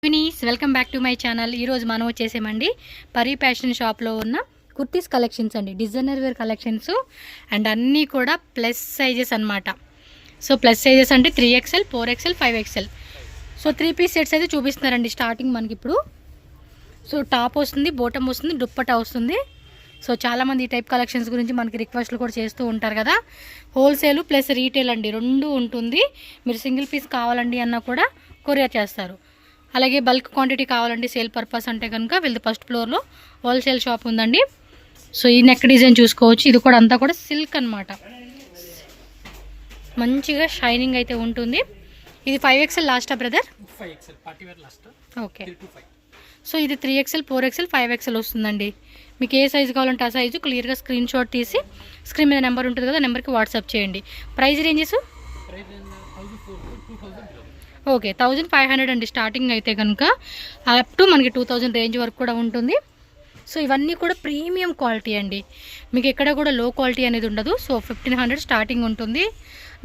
Twinnies welcome back to my channel. ఈరోజు మనం వచ్చేసామండి పరి ఫ్యాషన్ షాప్లో ఉన్న కుర్తీస్ కలెక్షన్స్ అండి, డిజైనర్ వేర్ కలెక్షన్స్ అండ్ అన్నీ కూడా ప్లస్ సైజెస్ అనమాట. సో ప్లస్ సైజెస్ అంటే 3XL, 4XL, 5XL. So 3 piece sets అయితే చూపిస్తున్నారండి స్టార్టింగ్ మనకి ఇప్పుడు. సో టాప్ వస్తుంది, బోటమ్ వస్తుంది, దుప్పటా వస్తుంది. సో చాలామంది ఈ టైప్ కలెక్షన్స్ గురించి మనకి రిక్వెస్ట్లు కూడా చేస్తూ ఉంటారు కదా. హోల్సేల్ ప్లస్ రీటైల్ అండి, రెండు ఉంటుంది. మీరు సింగిల్ పీస్ కావాలండి అన్నా కూడా కొరియర్ చేస్తారు. అలాగే బల్క్ క్వాంటిటీ కావాలండి సేల్ పర్పస్ అంటే కనుక వీళ్ళది ఫస్ట్ ఫ్లోర్లో హోల్సేల్ షాప్ ఉందండి. సో ఈ నెక్ డిజైన్ చూసుకోవచ్చు. ఇది కూడా అంతా కూడా సిల్క్ అనమాట, మంచిగా షైనింగ్ అయితే ఉంటుంది. ఇది 5XL లాస్టా brother? 5XL party wear last. Okay. So ఇది 3XL, 4XL, 5XL వస్తుందండి. మీకు ఏ సైజు కావాలంటే ఆ సైజు క్లియర్గా స్క్రీన్ షాట్ తీసి స్క్రీన్ మీద నెంబర్ ఉంటుంది కదా, నెంబర్కి వాట్సాప్ చేయండి. ప్రైస్ రేంజెస్ ఓకే 1500 అండి స్టార్టింగ్ అయితే కనుక, అప్ టు మనకి 2000 రేంజ్ వరకు కూడా ఉంటుంది. సో ఇవన్నీ కూడా ప్రీమియం క్వాలిటీ అండి, మీకు ఎక్కడ కూడా లో క్వాలిటీ అనేది ఉండదు. సో 1500 స్టార్టింగ్ ఉంటుంది.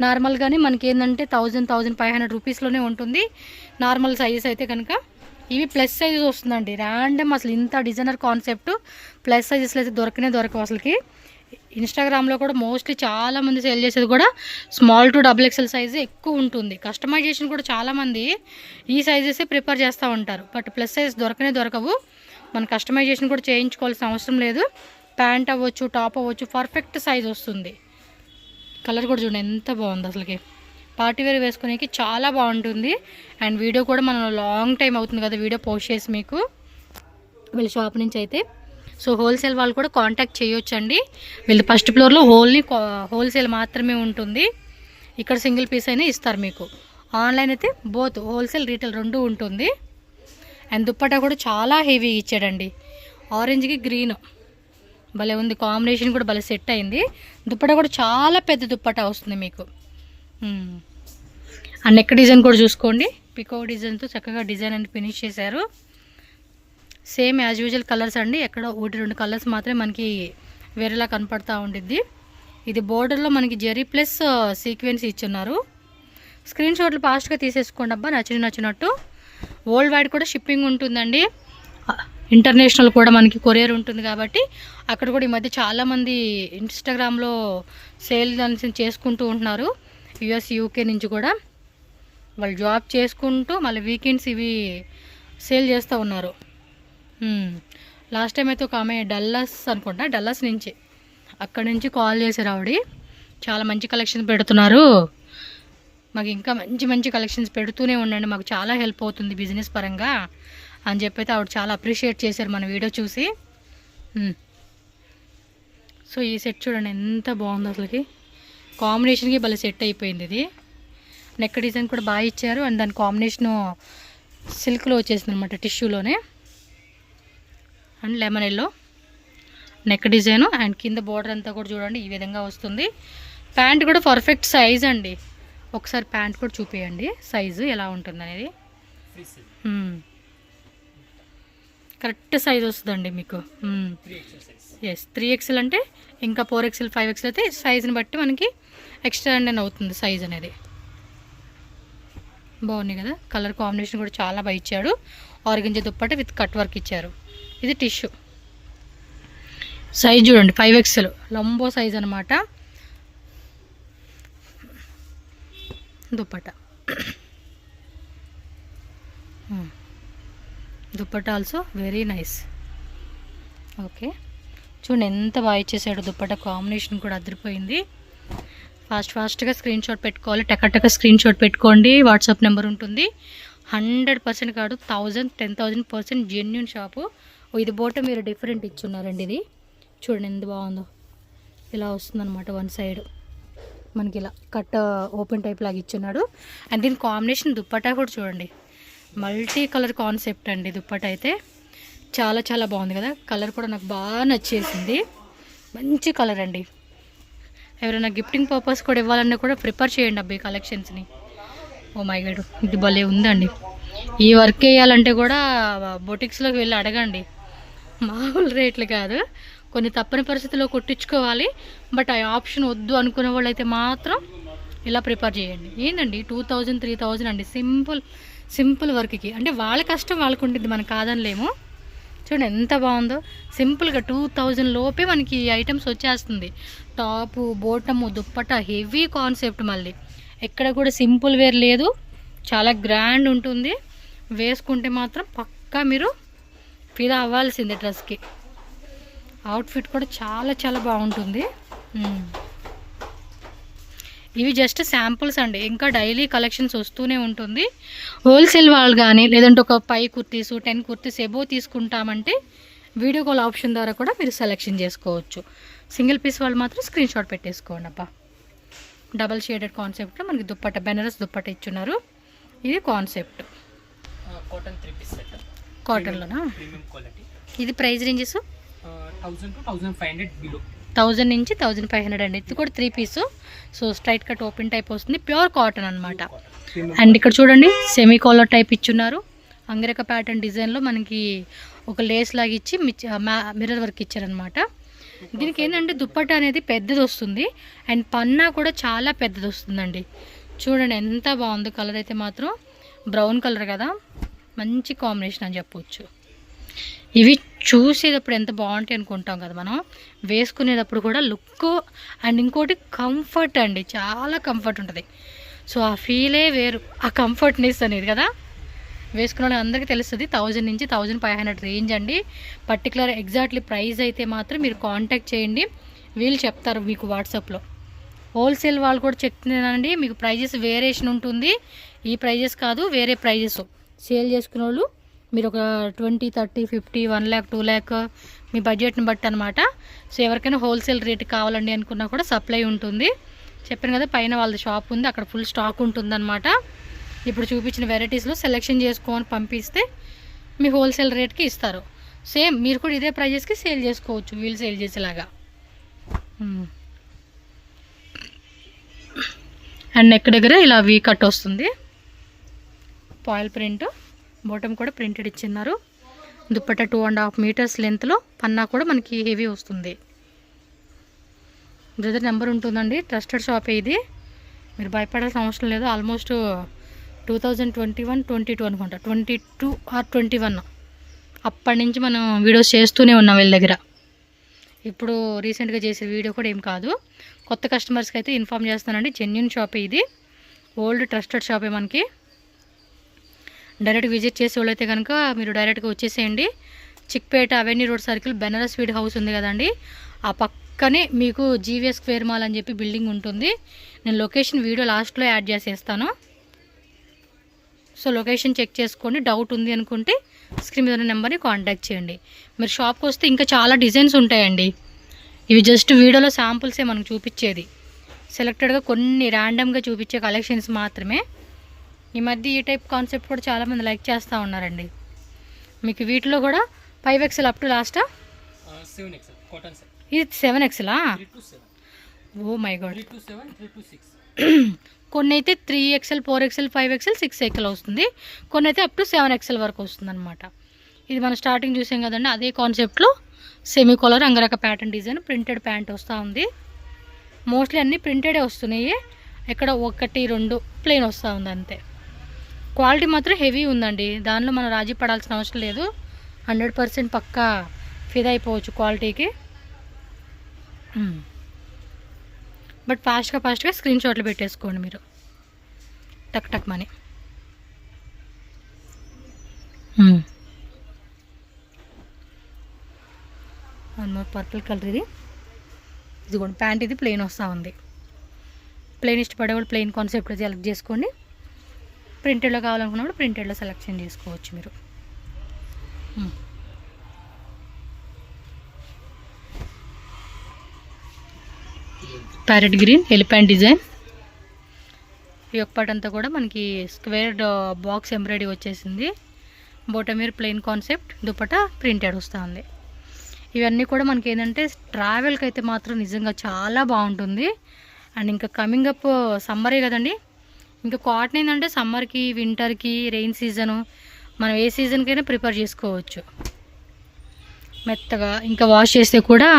నార్మల్గానే మనకి ఏంటంటే 1500 రూపీస్లోనే ఉంటుంది నార్మల్ సైజెస్ అయితే కనుక. ఇవి ప్లస్ సైజెస్ వస్తుందండి, ర్యాండమ్ అసలు ఇంత డిజైనర్ కాన్సెప్ట్ ప్లస్ సైజెస్లో అయితే దొరకవు అసలుకి. ఇన్స్టాగ్రామ్లో కూడా మోస్ట్లీ చాలామంది సేల్ చేసేది కూడా స్మాల్ టు XXL సైజు ఎక్కువ ఉంటుంది. కస్టమైజేషన్ కూడా చాలామంది ఈ సైజెసే ప్రిఫర్ చేస్తూ ఉంటారు. బట్ ప్లస్ సైజ్ దొరకవు. మన కస్టమైజేషన్ కూడా చేయించుకోవాల్సిన అవసరం లేదు. ప్యాంట్ అవ్వచ్చు, టాప్ అవ్వచ్చు, పర్ఫెక్ట్ సైజ్ వస్తుంది. కలర్ కూడా చూడండి ఎంత బాగుంది అసలుకి. పార్టీ వేర్ వేసుకునేకి చాలా బాగుంటుంది. అండ్ వీడియో కూడా మనం లాంగ్ టైం అవుతుంది కదా వీడియో పోస్ట్ చేసి మీకు వీళ్ళ షాప్ నుంచి అయితే. సో హోల్సేల్ వాళ్ళు కూడా కాంటాక్ట్ చేయొచ్చండి. వీళ్ళు ఫస్ట్ ఫ్లోర్లో హోల్సేల్ మాత్రమే ఉంటుంది. ఇక్కడ సింగిల్ పీస్ అయినా ఇస్తారు మీకు. ఆన్లైన్ అయితే బోత్ హోల్సేల్ రీటైల్ రెండు ఉంటుంది. అండ్ దుప్పటా కూడా చాలా హెవీ ఇచ్చాడండి, ఆరెంజ్కి గ్రీన్ భలే ఉంది, కాంబినేషన్ కూడా భలే సెట్ అయింది. దుప్పటా కూడా చాలా పెద్ద దుప్పటా వస్తుంది మీకు. ఆ నెక్ డిజైన్ కూడా చూసుకోండి, పికో డిజైన్తో చక్కగా డిజైన్ అని ఫినిష్ చేశారు. సేమ్ యాజ్ యూజువల్ కలర్స్ అండి, ఎక్కడ 1-2 కలర్స్ మాత్రమే మనకి వేరేలా కనపడతా ఉండిద్ది. ఇది బోర్డర్లో మనకి జెరీ ప్లస్ సీక్వెన్స్ ఇచ్చున్నారు. స్క్రీన్ షాట్లు ఫాస్ట్గా తీసేసుకోండి అబ్బా, నచ్చినట్టు. వరల్డ్ వైడ్ కూడా షిప్పింగ్ ఉంటుందండి, ఇంటర్నేషనల్ కూడా మనకి కొరియర్ ఉంటుంది కాబట్టి అక్కడ కూడా ఈ మధ్య చాలామంది ఇన్స్టాగ్రామ్లో సేల్ దాని చేసుకుంటూ ఉంటున్నారు. US, UK నుంచి కూడా వాళ్ళు జాబ్ చేసుకుంటూ మళ్ళీ వీకెండ్స్ ఇవి సేల్ చేస్తూ ఉన్నారు. లాస్ట్ టైం అయితే ఒక ఆమె డల్లాస్ నుంచి అక్కడి నుంచి కాల్ చేశారు. ఆవిడ చాలా మంచి కలెక్షన్స్ పెడుతున్నారు, మాకు ఇంకా మంచి కలెక్షన్స్ పెడుతూనే ఉండండి, మాకు చాలా హెల్ప్ అవుతుంది బిజినెస్ పరంగా అని చెప్పైతే ఆవిడ చాలా అప్రిషియేట్ చేశారు మన వీడియో చూసి. సో ఈ సెట్ చూడండి ఎంత బాగుందో అసలుకి, కాంబినేషన్కి భలే సెట్ అయిపోయింది. ఇది నెక్ డిజైన్ కూడా బాగా ఇచ్చారు. అండ్ దాని కాంబినేషను సిల్క్లో వచ్చేసింది అనమాట, టిష్యూలోనే. And lemon yellow neck design. And కింద బోర్డర్ అంతా కూడా చూడండి ఈ విధంగా వస్తుంది. ప్యాంట్ కూడా పర్ఫెక్ట్ సైజ్ అండి, ఒకసారి ప్యాంట్ కూడా చూపించండి సైజు ఎలా ఉంటుంది అనేది. కరెక్ట్ సైజ్ వస్తుందండి మీకు. ఎస్ 3XL అంటే ఇంకా 4XL, 5XL అయితే సైజుని బట్టి మనకి ఎక్స్టెండ్ అని అవుతుంది సైజ్ అనేది. బాగున్నాయి కదా, కలర్ కాంబినేషన్ కూడా చాలా బాగా ఇచ్చాడు. Organza dupatta with cut work ఇచ్చారు. ఇది టిష్యూ సైజ్ చూడండి 5XL లంబో సైజ్ అనమాట dupatta. Dupatta also very nice. Okay చూడండి ఎంత బాగా ఇచ్చేసాడు దుప్పట, కాంబినేషన్ కూడా అదిరిపోయింది. ఫాస్ట్గా స్క్రీన్ షాట్ పెట్టుకోవాలి, టక స్క్రీన్ షాట్ పెట్టుకోండి. వాట్సాప్ నెంబర్ ఉంటుంది. 100% కాదు 10,000% జెన్యూన్ షాపు. ఇది బోట మీరు డిఫరెంట్ ఇచ్చున్నారండి. ఇది చూడండి ఎంత బాగుందో, ఇలా వస్తుందన్నమాట. వన్ సైడ్ మనకి ఇలా కట్ ఓపెన్ టైప్ లాగా ఇచ్చున్నాడు. అండ్ దీని కాంబినేషన్ దుప్పటా కూడా చూడండి, మల్టీ కలర్ కాన్సెప్ట్ అండి. దుప్పటా అయితే చాలా బాగుంది కదా, కలర్ కూడా నాకు బాగా నచ్చేసింది. మంచి కలర్ అండి, ఎవరైనా గిఫ్టింగ్ పర్పస్ కూడా ఇవ్వాలన్నా కూడా ప్రిపేర్ చేయండి అబ్బాయి కలెక్షన్స్ని. ఓ మై గాడ్ ఇది భలే ఉందండి. ఈ వర్క్ వేయాలంటే కూడా బొటిక్స్లోకి వెళ్ళి అడగండి, మామూలు రేట్లు కాదు. కొన్ని తప్పని పరిస్థితుల్లో కుట్టించుకోవాలి, బట్ ఆ ఆప్షన్ వద్దు అనుకునే వాళ్ళు అయితే మాత్రం ఇలా ప్రిపేర్ చేయండి. ఏంటండి 2000, 3000 అండి, సింపుల్ వర్క్కి. అంటే వాళ్ళ కష్టం వాళ్ళకు ఉంటుంది, మనకు కాదనిలేము. చూడండి ఎంత బాగుందో. సింపుల్గా 2000 లోపే మనకి ఐటమ్స్ వచ్చేస్తుంది. Top, bottom, dupatta, heavy concept. మళ్ళీ ఎక్కడ కూడా సింపుల్ వేర్ లేదు, చాలా గ్రాండ్ ఉంటుంది. వేసుకుంటే మాత్రం పక్కా మీరు ఫిదా అవ్వాల్సిందే డ్రెస్కి. అవుట్ఫిట్ కూడా చాలా చాలా బాగుంటుంది. ఇవి జస్ట్ శాంపుల్స్ అండి, ఇంకా డైలీ కలెక్షన్స్ వస్తూనే ఉంటుంది. హోల్సేల్ వాళ్ళు కానీ లేదంటే ఒక 5 కుర్తీస్ 10 కుర్తీస్ ఎబో తీసుకుంటామంటే వీడియో కాల్ ఆప్షన్ ద్వారా కూడా మీరు సెలెక్షన్ చేసుకోవచ్చు. సింగిల్ పీస్ వాళ్ళు మాత్రం స్క్రీన్ షాట్ పెట్టేసుకోండి. అబ్బా డబల్ షేడెడ్ కాన్సెప్ట్ మనకి దుప్పట, బెనారస్ దుప్పట ఇచ్చున్నారు. ఇది కాన్సెప్ట్ కాటన్ 3 పీస్ సెట్, కాటన్లోనా. Premium quality. ఇది ప్రైస్ రేంజెస్ 1000 to 1500 బిలో. 1000 నుంచి 1500 అండి. ఇది కూడా 3 piece. So straight cut open type వస్తుంది, ప్యూర్ కాటన్ అనమాట. అండ్ ఇక్కడ చూడండి సెమీ కాలర్ టైప్ ఇచ్చున్నారు. అంగరక ప్యాటర్న్ డిజైన్లో మనకి ఒక లేస్ లాగా ఇచ్చి మిర్రర్ వర్క్ ఇచ్చారనమాట. దీనికి ఏంటంటే దుప్పట్ట అనేది పెద్దది వస్తుంది అండ్ పన్నా కూడా చాలా పెద్దది వస్తుందండి. చూడండి ఎంత బాగుంది. కలర్ అయితే మాత్రం బ్రౌన్ కలర్ కదా, మంచి కాంబినేషన్ అని చెప్పవచ్చు. ఇవి చూసేటప్పుడు ఎంత బాగుంటాయి అనుకుంటాం కదా మనం, వేసుకునేటప్పుడు కూడా లుక్ అండ్ ఇంకోటి కంఫర్ట్ అండి, చాలా కంఫర్ట్ ఉంటుంది. సో ఆ ఫీలే వేరు, ఆ కంఫర్ట్నెస్ అనేది కదా. వేసుకున్న వాళ్ళకి అందరికీ తెలుస్తుంది. 1000 నుంచి 1500 రేంజ్ అండి. పర్టికులర్ ఎగ్జాక్ట్లీ ప్రైస్ అయితే మాత్రం మీరు కాంటాక్ట్ చేయండి, వీళ్ళు చెప్తారు మీకు వాట్సాప్లో. హోల్సేల్ వాళ్ళు కూడా చెప్తున్నానండి, మీకు ప్రైజెస్ వేరియేషన్ ఉంటుంది. ఈ ప్రైజెస్ కాదు, వేరే ప్రైజెస్. సేల్ చేసుకునే వాళ్ళు మీరు ఒక 20, 30, 50, 1 lakh 2 lakh మీ బడ్జెట్ని బట్టి అనమాట. సో ఎవరికైనా హోల్సేల్ రేట్ కావాలండి అనుకున్నా కూడా సప్లై ఉంటుంది. చెప్పాను కదా పైన వాళ్ళ షాప్ ఉంది, అక్కడ ఫుల్ స్టాక్ ఉంటుందన్నమాట. ఇప్పుడు చూపించిన వెరైటీస్లో సెలెక్షన్ చేసుకొని పంపిస్తే మీ హోల్సేల్ రేట్కి ఇస్తారు. సేమ్ మీరు కూడా ఇదే ప్రైజెస్కి సేల్ చేసుకోవచ్చు, వీళ్ళు సేల్ చేసేలాగా. అండ్ నెక్ దగ్గర ఇలా వీ కట్ వస్తుంది, పాయిల్ ప్రింట్. బాటమ్ కూడా ప్రింటెడ్ ఇచ్చిన్నారు. దుప్పట్ట 2.5 meters లెంత్లో, పన్నా కూడా మనకి హెవీ వస్తుంది. బ్రదర్ నెంబర్ ఉంటుందండి, ట్రస్టెడ్ షాపే ఇది, మీరు భయపడాల్సిన అవసరం లేదు. ఆల్మోస్ట్ 2021, 22 అనుకుంటా, 22 or 21 అప్పటి నుంచి మనం వీడియోస్ చేస్తూనే ఉన్నాం వీళ్ళ దగ్గర. ఇప్పుడు రీసెంట్గా చేసే వీడియో కూడా ఏం కాదు. కొత్త కస్టమర్స్కి అయితే ఇన్ఫామ్ చేస్తానండి, జెన్యూన్ షాపే ఇది, ఓల్డ్ ట్రస్టెడ్ షాపే మనకి. డైరెక్ట్ విజిట్ చేసే వాళ్ళైతే కనుక మీరు డైరెక్ట్గా వచ్చేసేయండి. Chickpet avenue road circle Banaras sweet house ఉంది కదండి, ఆ పక్కనే మీకు జీవీఎస్ స్క్వేర్ మాల్ అని చెప్పి బిల్డింగ్ ఉంటుంది. నేను లొకేషన్ వీడియో లాస్ట్లో యాడ్ చేసేస్తాను. సో లొకేషన్ చెక్ చేసుకోండి. డౌట్ ఉంది అనుకుంటే స్క్రీన్ మీద ఉన్న నెంబర్ని కాంటాక్ట్ చేయండి. మీరు షాప్కి వస్తే ఇంకా చాలా డిజైన్స్ ఉంటాయండి. ఇవి జస్ట్ వీడియోలో శాంపుల్సే మనకు చూపించేది, సెలెక్టెడ్గా కొన్ని ర్యాండమ్గా చూపించే కలెక్షన్స్ మాత్రమే. ఈ మధ్య ఈ టైప్ కాన్సెప్ట్ కూడా చాలామంది లైక్ చేస్తూ ఉన్నారండి. మీకు వీటిలో కూడా 5XL up to last 7XL cotton set. ఇది 7XL 3 to 7. Oh my God. 3 to 7, 3 to 6. కొన్ని అయితే 3XL 4XL 5XL 6XL వస్తుంది, కొన్ని అయితే అప్ టు 7XL వరకు వస్తుంది అనమాట. ఇది మనం స్టార్టింగ్ చూసాం కదండి, అదే కాన్సెప్ట్లో semi caller angrakha pattern design printed pant వస్తూ ఉంది. మోస్ట్లీ అన్నీ ప్రింటెడే వస్తున్నాయి, ఎక్కడ 1, 2 ప్లెయిన్ వస్తూ ఉంది అంతే. క్వాలిటీ మాత్రం హెవీ ఉందండి, దానిలో మనం రాజీ పడాల్సిన అవసరం లేదు. 100% పక్కా ఫిదా అయిపోవచ్చు క్వాలిటీకి. బట్ ఫాస్ట్గా స్క్రీన్ షాట్లు పెట్టేసుకోండి మీరు, టక్ టక్ money. One more purple colour, ఇది కూడా ప్యాంట్, ఇది ప్లెయిన్ వస్తూ ఉంది. ప్లెయిన్ ఇష్టపడేవాళ్ళు ప్లెయిన్ కాన్సెప్ట్ సెలెక్ట్ చేసుకోండి. ప్రింటెడ్లో కావాలనుకున్నప్పుడు ప్రింటెడ్లో సెలెక్షన్ చేసుకోవచ్చు మీరు. Parrot green elephant design. ఈ యొక్క పార్ట్ అంతా కూడా మనకి స్క్వేర్ బాక్స్ ఎంబ్రాయిడరీ వచ్చేసింది. బోటమీర్ ప్లెయిన్ కాన్సెప్ట్, దుపట్టా ప్రింటెడ్ వస్తూ ఉంది. ఇవన్నీ కూడా మనకి ఏంటంటే ట్రావెల్కి అయితే మాత్రం నిజంగా చాలా బాగుంటుంది. అండ్ ఇంకా కమింగ్ అప్ సమ్మరే కదండి, ఇంకా కాటన్ ఏంటంటే సమ్మర్కి, వింటర్కి, రెయిన్ సీజను, మనం ఏ సీజన్కైనా ప్రిపేర్ చేసుకోవచ్చు మెత్తగా. ఇంకా వాష్ చేస్తే కూడా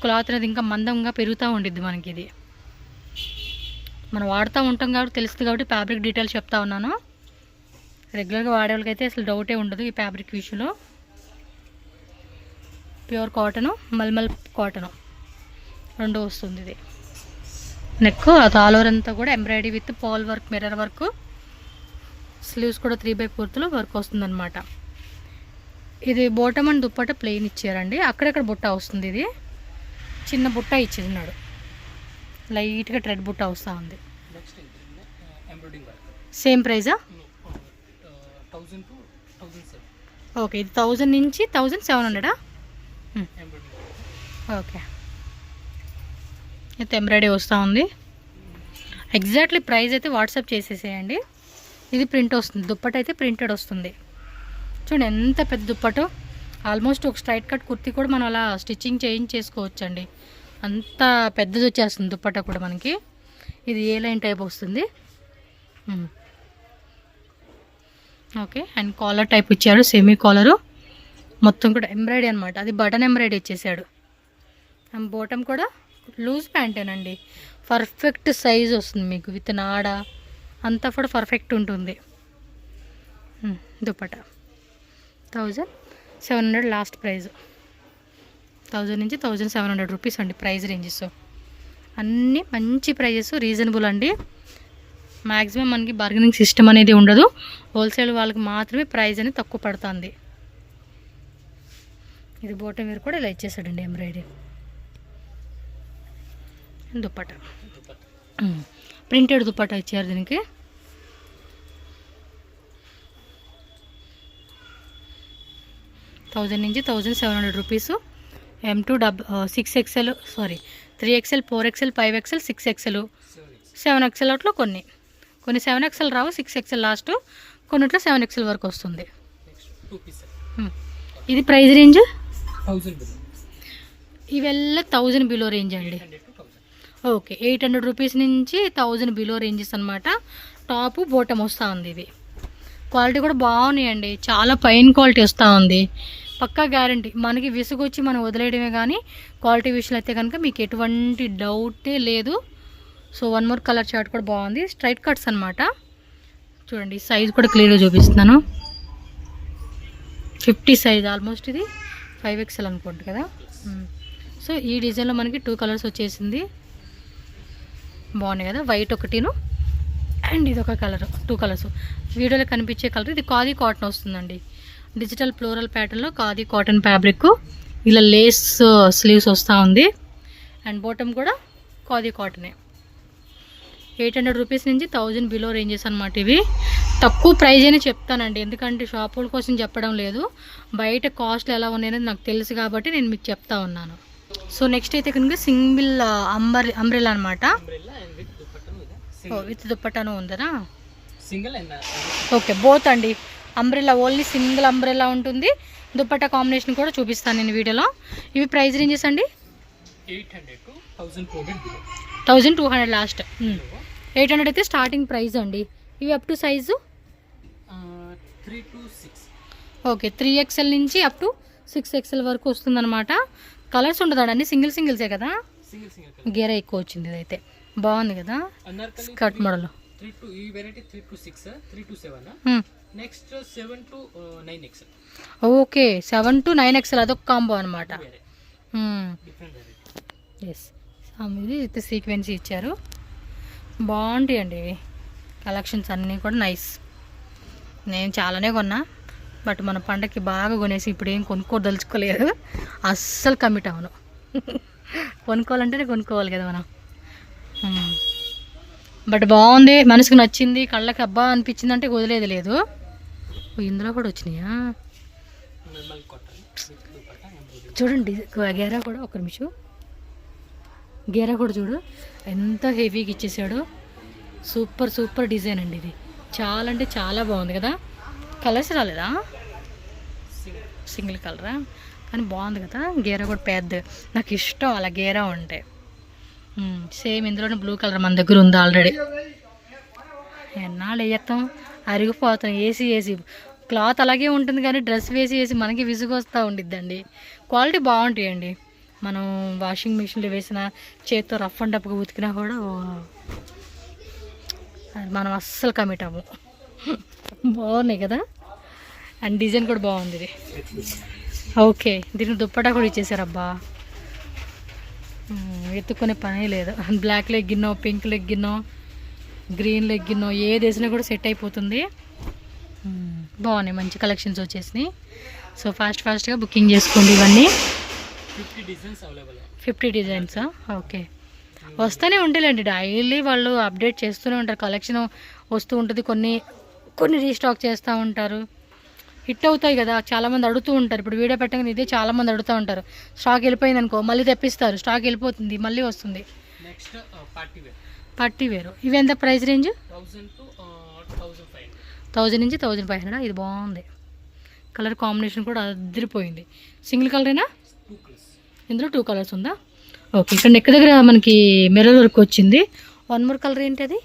క్లాత్ అనేది ఇంకా మందంగా పెరుగుతూ ఉండిద్ది మనకి. ఇది మనం వాడుతూ ఉంటాం కాబట్టి తెలుస్తుంది, కాబట్టి ఫ్యాబ్రిక్ డీటెయిల్స్ చెప్తా ఉన్నాను. రెగ్యులర్గా వాడే వాళ్ళకైతే అసలు డౌటే ఉండదు ఈ ఫ్యాబ్రిక్ విషయంలో. ప్యూర్ కాటను, మల్మల్ కాటను రెండు వస్తుంది ఇది. నెక్ అది ఆల్ ఓవర్ అంతా కూడా ఎంబ్రాయిడరీ విత్ పాల్ వర్క్, మిర్రర్ వర్క్. స్లీవ్స్ కూడా 3/4 వర్క్ వస్తుంది అనమాట. ఇది బోటమ్ అండ్ దుప్పట ప్లెయిన్ ఇచ్చారండి. అక్కడక్కడ బుట్ట వస్తుంది. ఇది చిన్న బుట్ట ఇచ్చిన్నాడు, లైట్గా ట్రెడ్ బుట్ట వస్తూ ఉంది. Next embroidering work. సేమ్ ప్రైజా? 1000 to 1007. ఓకే, ఇది 1000 నుంచి 1700. ఎంబ్రాయిడింగ్. ఓకే, అయితే ఎంబ్రాయిడరీ వస్తూ ఉంది. ఎగ్జాక్ట్లీ ప్రైస్ అయితే వాట్సాప్ చేసేసేయండి. ఇది ప్రింట్ వస్తుంది, దుప్పట అయితే ప్రింటెడ్ వస్తుంది. చూడండి ఎంత పెద్ద దుప్పటో. ఆల్మోస్ట్ ఒక స్ట్రైట్ కట్ కుర్తీ కూడా మనం అలా స్టిచ్చింగ్ చేసుకోవచ్చండి. అంత పెద్దది వచ్చేస్తుంది దుప్పట కూడా మనకి. ఇది ఏ లైన్ టైప్ వస్తుంది. ఓకే, అండ్ కాలర్ టైప్ ఇచ్చారు, సెమీ కాలరు. మొత్తం కూడా ఎంబ్రాయిడరీ అనమాట. అది బటన్ ఎంబ్రాయిడరీ ఇచ్చేసాడు. అండ్ బాటమ్ కూడా లూజ్ ప్యాంటేనండి. పర్ఫెక్ట్ సైజ్ వస్తుంది మీకు, విత్ నాడ అంతా కూడా పర్ఫెక్ట్ ఉంటుంది. Dupatta 1700 last price. 1000 నుంచి 1700 రూపీస్ అండి ప్రైస్ రేంజెస్. అన్నీ మంచి ప్రైజెస్, రీజనబుల్ అండి. మ్యాక్సిమం మనకి బార్గెనింగ్ సిస్టమ్ అనేది ఉండదు. హోల్సేల్ వాళ్ళకి మాత్రమే ప్రైస్ అనేది తక్కువ పడుతుంది. ఇది బోటం వేరు కూడా ఇలా ఇచ్చేసాడండి ఎంబ్రాయిడరీ. దుప్పట ప్రింటెడ్ దుప్పట ఇచ్చారు దీనికి. థౌజండ్ నుంచి 1700 rupees. M2 6XL, sorry 3XL, 4XL, 5XL, 6XL, 7XL అట్లా కొన్ని 7XL రావు, 6XL లాస్ట్, కొన్నిట్లో 7XL వరకు వస్తుంది. ఇది ప్రైస్ రేంజ్ 1000 బిలో. ఇవెల్ల 1000 బిలో రేంజ్ అండి. ఓకే, 800 రూపీస్ నుంచి 1000 బిలో రేంజెస్ అనమాట. టాపు బోటమ్ వస్తూ ఉంది. ఇది క్వాలిటీ కూడా బాగున్నాయండి, చాలా ఫైన్ క్వాలిటీ వస్తూ ఉంది. పక్కా గ్యారంటీ. మనకి విసుగొచ్చి మనం వదిలేయడమే కానీ క్వాలిటీ విషయంలో అయితే కనుక మీకు ఎటువంటి డౌటే లేదు. So one more colour chart కూడా బాగుంది. స్ట్రైట్ కట్స్ అనమాట. చూడండి సైజ్ కూడా క్లియర్గా చూపిస్తున్నాను. 50 సైజ్ ఆల్మోస్ట్. ఇది 5XL అనుకుంటు కదా. సో ఈ డిజైన్లో మనకి 2 కలర్స్ వచ్చేసింది. బాగున్నాయి కదా, వైట్ ఒకటిను అండ్ ఇది ఒక కలర్, 2 కలర్స్. వీడియోలో కనిపించే కలర్ ఇది ఖాదీ కాటన్ వస్తుందండి. డిజిటల్ ఫ్లోరల్ ప్యాటర్న్లో ఖాదీ కాటన్ ఫ్యాబ్రిక్. ఇలా లేస్ స్లీవ్స్ వస్తూ ఉంది. అండ్ బాటమ్ కూడా ఖాదీ కాటనే. 800 రూపీస్ నుంచి 1000 బిలో రేంజెస్ అనమాట. ఇవి తక్కువ ప్రైజ్ అని చెప్తానండి, ఎందుకంటే షాపుల కోసం చెప్పడం లేదు. బయట కాస్ట్లు ఎలా ఉన్నాయనేది నాకు తెలుసు కాబట్టి నేను మీకు చెప్తా ఉన్నాను. సో నెక్స్ట్ అయితే కనుక సింగిల్ అంబ్రెల్లా అనమాట. విత్ దుప్పటాను ఉందరా? సింగిల్ అండ్ ఓకే, బోత్ అండి. అంబ్రెల్లా ఓన్లీ సింగిల్ అంబ్రెల్లా ఉంటుంది. దుప్పట్టా కాంబినేషన్ కూడా చూపిస్తాను నేను వీడియోలో. ఇవి ప్రైస్ రేంజెస్ అండి 800 to 1200 బిలో. 1200 లాస్ట్. 800 అయితే స్టార్టింగ్ ప్రైస్ అండి. ఇవి up to size 3 to 6. Okay, 3XL నుంచి అప్ టు 6XL వరకు వస్తుందన్నమాట. కలర్స్ ఉండదండి, సింగిల్సే కదా. సింగిల్ గేర ఎక్కువ వచ్చింది. ఇదైతే బాగుంది కదా, స్కర్ట్ మోడల్. 3 to ఈ variety 3 to 6, 3 to 7. Next 7 to 9XL. Okay, 7 to 9XL అదొక కాంబో అనమాట. Different variety. ఎస్, ఇది విత్ సీక్వెన్స్ ఇచ్చారు. బాగుంటాయండి ఇవి కలెక్షన్స్ అన్నీ కూడా నైస్. నేను చాలానే కొన్నా, బట్ మన పండగకి బాగా కొనేసి ఇప్పుడు ఏం కొనుక్కోదలుచుకోలేదు. అస్సలు కమిట్ అవును. కొనుక్కోవాలంటేనే కొనుక్కోవాలి కదా మనం. బట్ బాగుంది, మనసుకు నచ్చింది, కళ్ళకి అబ్బా అనిపించింది అంటే వదిలేదు లేదు. ఇందులో కూడా వచ్చినాయా చూడండి. గేరా కూడా, ఒక నిమిషం, గేరా కూడా చూడు ఎంత హెవీగా ఇచ్చేసాడు. సూపర్ డిజైన్ అండి. ఇది చాలా అంటే చాలా బాగుంది కదా. కలర్స్ రాలేదా? సింగిల్ కలరా, కానీ బాగుంది కదా. గేరా కూడా పెద్ద, నాకు ఇష్టం అలా గేరా ఉంటే. సేమ్ ఇందులోనే బ్లూ కలర్ మన దగ్గర ఉంది ఆల్రెడీ. ఎన్నాళ్ళు వేస్తాం, అరిగిపోతాం. ఏసీ క్లాత్ అలాగే ఉంటుంది కానీ డ్రెస్ వేసి మనకి విసుగు వస్తూ ఉండిద్దండి. క్వాలిటీ బాగుంటాయండి. మనం వాషింగ్ మిషన్లో వేసిన, చేత్తో రఫ్ అండ్ టఫ్గా ఉతికినా కూడా మనం అస్సలు కమిట్ అవ్వము. బాగున్నాయి కదా, అండ్ డిజైన్ కూడా బాగుంది ఇది. ఓకే, దీనికి దుప్పటా కూడా ఇచ్చేసారబ్బా, ఎత్తుకునే పనే లేదు. బ్లాక్ లెగ్గిన్నో, పింక్ లెగ్గిన్నో, గ్రీన్ లెగ్గిన్నో ఏది వేసినా కూడా సెట్ అయిపోతుంది. బాగున్నాయి, మంచి కలెక్షన్స్ వచ్చేసినాయి. సో ఫాస్ట్గా బుకింగ్ చేసుకోండి. ఇవన్నీ 50 డిజైన్స్ అవైలబుల్. 50 డిజైన్సా? ఓకే, వస్తూనే ఉంటాయండి, డైలీ వాళ్ళు అప్డేట్ చేస్తూనే ఉంటారు, కలెక్షన్ వస్తూ ఉంటుంది. కొన్ని రీస్టాక్ చేస్తూ ఉంటారు, హిట్ అవుతాయి కదా, చాలామంది అడుగుతూ ఉంటారు. ఇప్పుడు వీడియో పెట్టగానే ఇదే చాలామంది అడుగుతూ ఉంటారు. స్టాక్ వెళ్ళిపోయింది అనుకో మళ్ళీ తెప్పిస్తారు, స్టాక్ వెళ్ళిపోతుంది మళ్ళీ వస్తుంది. నెక్స్ట్ పార్టీ వేరు. ఇవి ఎంత ప్రైస్ రేంజ్? 1000 to 1500. 1000 నుంచి 1500. ఇది బాగుంది, కలర్ కాంబినేషన్ కూడా అదిరిపోయింది. సింగిల్ కలరేనా? 2 colors. ఇందులో 2 కలర్స్ ఉందా? ఓకే, ఇక్కడ నెక్ దగ్గర మనకి మిర్రర్ వర్క్ వచ్చింది. వన్ మోర్ కలర్ ఏంటి అది?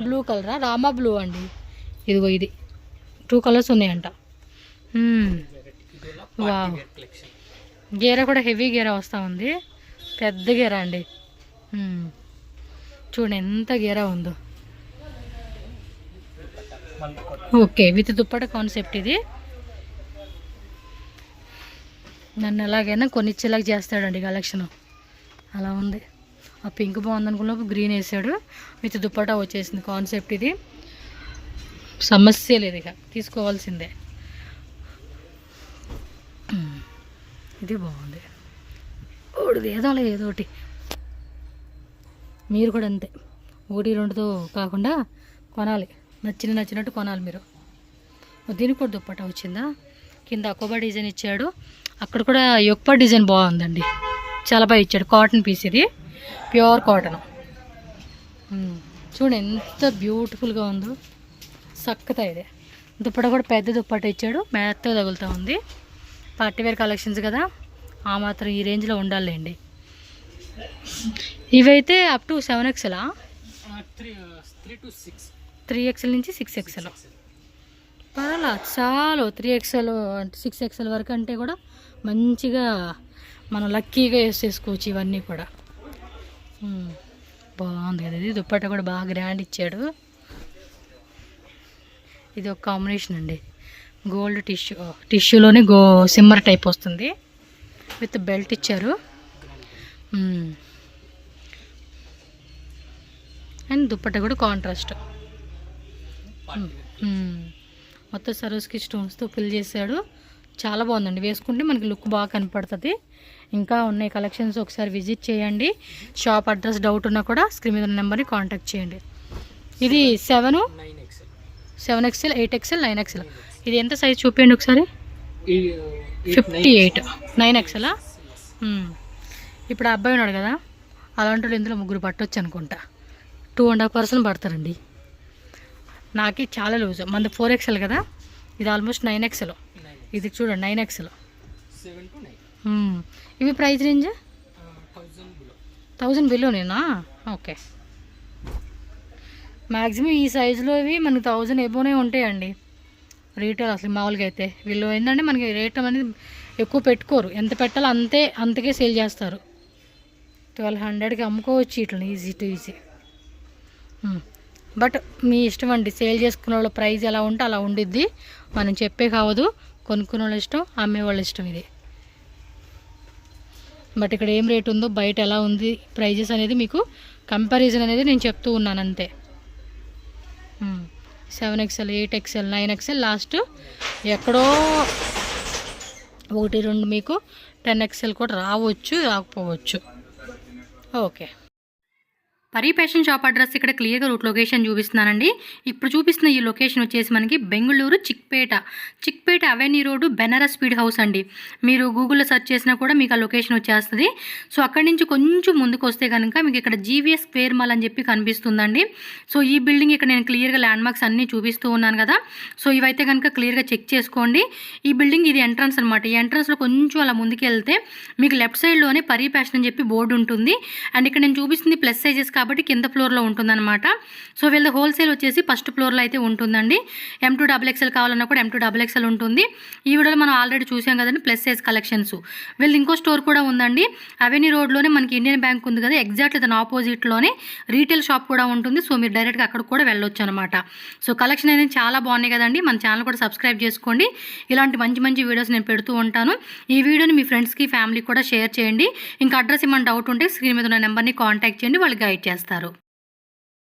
బ్లూ కలరా? రామా బ్లూ అండి. ఇదిగో ఇది 2 కలర్స్ ఉన్నాయంట. వావ్, గేరా కూడా హెవీ గేరా వస్తూ ఉంది, పెద్ద గేరా అండి. చూడండి ఎంత గేరా ఉందో. ఓకే, విత్ దుప్పట కాన్సెప్ట్ ఇది. నన్ను ఎలాగైనా కొనిచ్చేలాగా చేస్తాడండి కలెక్షన్, అలా ఉంది. ఆ పింక్ బాగుంది అనుకున్నప్పుడు గ్రీన్ వేసాడు, విత్ దుప్పటా వచ్చేసింది. కాన్సెప్ట్ ఇది, సమస్య లేదు, ఇక తీసుకోవాల్సిందే. ఇది బాగుంది, ఏదో ఏదోటి. మీరు కూడా అంతే, 1-2తో కాకుండా కొనాలి, నచ్చినట్టు కొనాలి మీరు. దీనికి కూడా దుప్పటా వచ్చిందా? కింద అకోబా డిజైన్ ఇచ్చాడు, అక్కడ కూడా యొప్ప డిజైన్ బాగుందండి, చాలా బాగా ఇచ్చాడు. కాటన్ పీస్ ఇది, ప్యూర్ కాటన్. చూడండి ఎంత బ్యూటిఫుల్గా ఉందో, సక్కతా ఇది. దుప్పట కూడా పెద్ద దుప్పట ఇచ్చాడు, మెత్తగా తగులుతూ ఉంది. పార్టీవేర్ కలెక్షన్స్ కదా, ఆ మాత్రం ఈ రేంజ్లో ఉండాలండి. ఇవైతే అప్ టు 7XL, 3XL నుంచి 6XL. పర్వాలా, చాలు. 3XL అంటే 6XL వరకు అంటే కూడా మంచిగా మనం లక్కీగా యూస్ చేసుకోవచ్చు ఇవన్నీ కూడా. బాగుంది కదా, ఇది దుప్పట కూడా బాగా గ్రాండ్ ఇచ్చాడు. ఇది ఒక కాంబినేషన్ అండి, గోల్డ్ టిష్యూలోనే సిమ్మర్ టైప్ వస్తుంది, విత్ బెల్ట్ ఇచ్చారు. అండ్ దుప్పట కూడా కాంట్రాస్ట్, మొత్తం సరోస్కి స్టోన్స్తో ఫిల్ చేశాడు. చాలా బాగుందండి, వేసుకుంటే మనకి లుక్ బాగా కనపడుతుంది. ఇంకా ఉన్నాయి కలెక్షన్స్, ఒకసారి విజిట్ చేయండి. షాప్ అడ్రస్ డౌట్ ఉన్నా కూడా స్క్రీన్ మీద ఉన్న నెంబర్ని కాంటాక్ట్ చేయండి. ఇది 7XL, 8XL, 9XL. ఇది ఎంత సైజ్ చూపించండి ఒకసారి. 58, 9XL. ఇప్పుడు ఆ అబ్బాయి ఉన్నాడు కదా, అలాంటి వాళ్ళు ఇందులో 3 పట్టవచ్చు అనుకుంటా. 2.5% పడతారండి. నాకే చాలా లూజ్, మనది 4XL కదా, ఇది ఆల్మోస్ట్ 9XL. ఇది చూడండి 9XL. 7 to 9. ఇవి ప్రైస్ రేంజ్ 1000 బిలోనేనా? ఓకే, మ్యాక్సిమం ఈ సైజులో ఇవి మనకి 1000 ఎబోనే ఉంటాయండి రీటైల్. అసలు మామూలుగా అయితే వీళ్ళు ఏంటంటే మనకి రేట్ అనేది ఎక్కువ పెట్టుకోరు, ఎంత పెట్టాలో అంతకే సేల్ చేస్తారు. 1200కి అమ్ముకోవచ్చు ఇట్లా ఈజీ టు ఈజీ. బట్ మీ ఇష్టం అండి, సేల్ చేసుకునే వాళ్ళ ప్రైస్ ఎలా ఉంటే అలా ఉండిద్ది, మనం చెప్పే కావదు. కొనుక్కునే వాళ్ళ ఇష్టం, అమ్మే వాళ్ళ ఇష్టం ఇది. బట్ ఇక్కడ ఏం రేట్ ఉందో, బయట ఎలా ఉంది ప్రైజెస్ అనేది మీకు కంపారిజన్ అనేది నేను చెప్తూ ఉన్నాను అంతే. 7XL, 8XL, 9XL, లాస్ట్ ఎక్కడో 1-2 మీకు 10XL కూడా రావచ్చు, రాకపోవచ్చు. Okay, Pari fashion shop address ఇక్కడ క్లియర్గా లొకేషన్ చూపిస్తున్నానండి. ఇప్పుడు చూపిస్తున్న ఈ లొకేషన్ వచ్చేసి మనకి Bengaluru Chickpet avenue road, Banaras sweet house అండి. మీరు గూగుల్లో సెర్చ్ చేసినా కూడా మీకు ఆ లొకేషన్ వచ్చేస్తుంది. సో అక్కడి నుంచి కొంచెం ముందుకు వస్తే కనుక మీకు ఇక్కడ జీవీఎస్ స్క్వేర్ మాల్ అని చెప్పి కనిపిస్తుందండి. సో ఈ బిల్డింగ్ ఇక్కడ నేను క్లియర్గా ల్యాండ్ మార్క్స్ అన్నీ చూపిస్తూ ఉన్నాను కదా, సో ఇవైతే కనుక క్లియర్గా చెక్ చేసుకోండి. ఈ బిల్డింగ్ ఇది ఎంట్రన్స్ అనమాట. ఈ ఎంట్రన్స్లో కొంచెం అలా ముందుకు వెళ్తే మీకు లెఫ్ట్ సైడ్లోనే పరీ ఫ్యాషన్ అని చెప్పి బోర్డు ఉంటుంది. అండ్ ఇక్కడ నేను చూపిస్తుంది ప్లస్ సైజెస్ కాబట్టి కింద ఫ్లోర్లో ఉంటుందన్నమాట. సో వీళ్ళ హోల్సేల్ వచ్చేసి ఫస్ట్ ఫ్లోర్లో అయితే ఉంటుందండి. M2 XXL కావాలన్నా కూడా M2 XXL ఉంటుంది. ఈ వీడియోలో మనం ఆల్రెడీ చూసాం కదండి ప్లస్ సైజ్ కలెక్షన్స్. వీళ్ళు ఇంకో స్టోర్ కూడా ఉందండి. అవెన్యూ రోడ్లోనే మనకి ఇండియన్ బ్యాంక్ ఉంది కదా, ఎగ్జాక్ట్లీ దాని ఆపోజిట్లోనే రీటైల్ షాప్ కూడా ఉంటుంది. సో మీరు డైరెక్ట్గా అక్కడ కూడా వెళ్ళొచ్చు అనమాట. సో కలెక్షన్ అనేది చాలా బాగున్నాయి కదండి. మన ఛానల్ కూడా సబ్స్క్రైబ్ చేసుకోండి. ఇలాంటి మంచి మంచి వీడియోస్ నేను పెడుతూ ఉంటాను. ఈ వీడియోని మీ ఫ్రెండ్స్కి ఫ్యామిలీకి కూడా షేర్ చేయండి. ఇంకా అడ్రస్ ఏమైనా డౌట్ ఉంటే స్క్రీన్ మీద ఉన్న నెంబర్ని కాంటాక్ట్ చేయండి, వాళ్ళు గైడ్ చేస్తారు.